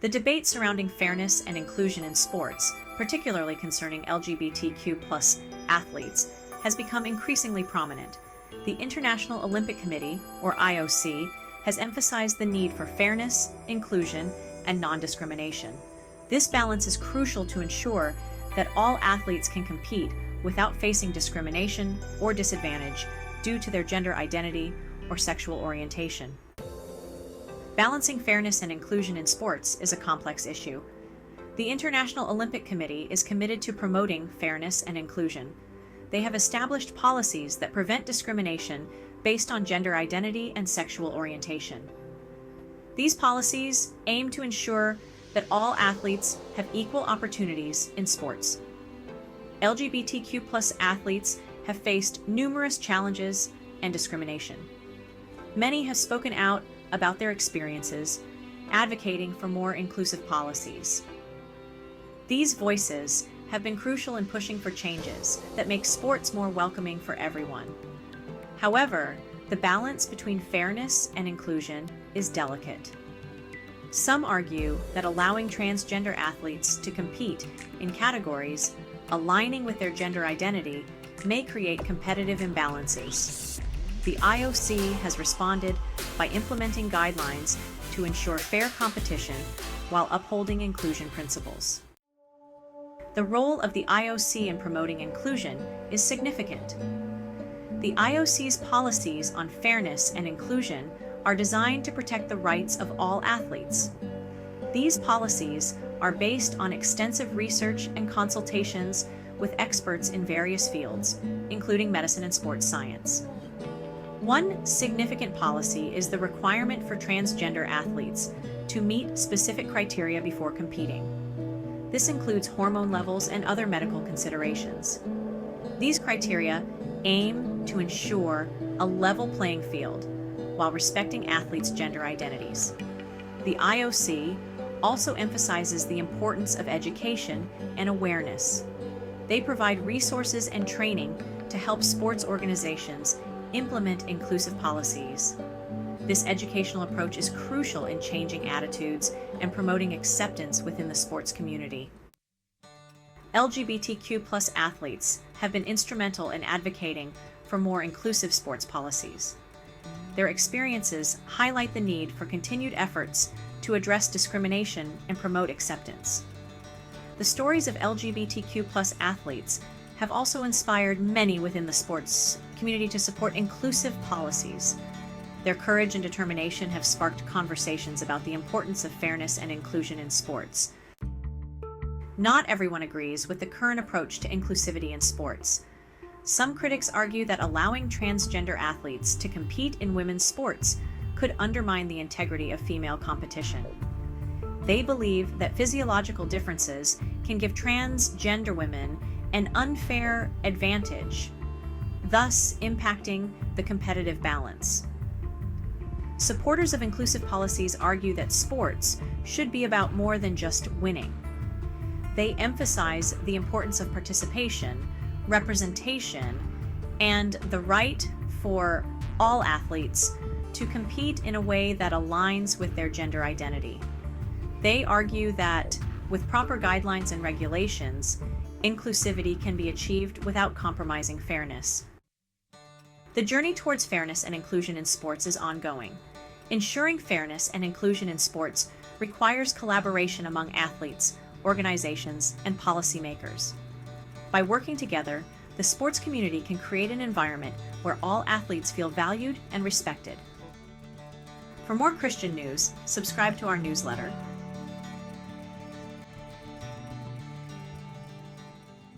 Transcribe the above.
The debate surrounding fairness and inclusion in sports, particularly concerning LGBTQ+ athletes, has become increasingly prominent. The International Olympic Committee, or IOC, has emphasized the need for fairness, inclusion, and non-discrimination. This balance is crucial to ensure that all athletes can compete without facing discrimination or disadvantage due to their gender identity or sexual orientation. Balancing fairness and inclusion in sports is a complex issue. The International Olympic Committee is committed to promoting fairness and inclusion. They have established policies that prevent discrimination based on gender identity and sexual orientation. These policies aim to ensure that all athletes have equal opportunities in sports. LGBTQ+ athletes have faced numerous challenges and discrimination. Many have spoken out about their experiences, advocating for more inclusive policies. These voices have been crucial in pushing for changes that make sports more welcoming for everyone. However, the balance between fairness and inclusion is delicate. Some argue that allowing transgender athletes to compete in categories aligning with their gender identity may create competitive imbalances. The IOC has responded by implementing guidelines to ensure fair competition while upholding inclusion principles. The role of the IOC in promoting inclusion is significant. The IOC's policies on fairness and inclusion are designed to protect the rights of all athletes. These policies are based on extensive research and consultations with experts in various fields, including medicine and sports science. One significant policy is the requirement for transgender athletes to meet specific criteria before competing. This includes hormone levels and other medical considerations. These criteria aim to ensure a level playing field while respecting athletes' gender identities. The IOC also emphasizes the importance of education and awareness. They provide resources and training to help sports organizations implement inclusive policies. This educational approach is crucial in changing attitudes and promoting acceptance within the sports community. LGBTQ+ athletes have been instrumental in advocating for more inclusive sports policies. Their experiences highlight the need for continued efforts to address discrimination and promote acceptance. The stories of LGBTQ+ athletes have also inspired many within the sports community to support inclusive policies. Their courage and determination have sparked conversations about the importance of fairness and inclusion in sports. Not everyone agrees with the current approach to inclusivity in sports. Some critics argue that allowing transgender athletes to compete in women's sports could undermine the integrity of female competition. They believe that physiological differences can give transgender women an unfair advantage, thus impacting the competitive balance. Supporters of inclusive policies argue that sports should be about more than just winning. They emphasize the importance of participation, representation, and the right for all athletes to compete in a way that aligns with their gender identity. They argue that with proper guidelines and regulations, inclusivity can be achieved without compromising fairness. The journey towards fairness and inclusion in sports is ongoing. Ensuring fairness and inclusion in sports requires collaboration among athletes, organizations, and policymakers. By working together, the sports community can create an environment where all athletes feel valued and respected. For more Christian news, subscribe to our newsletter.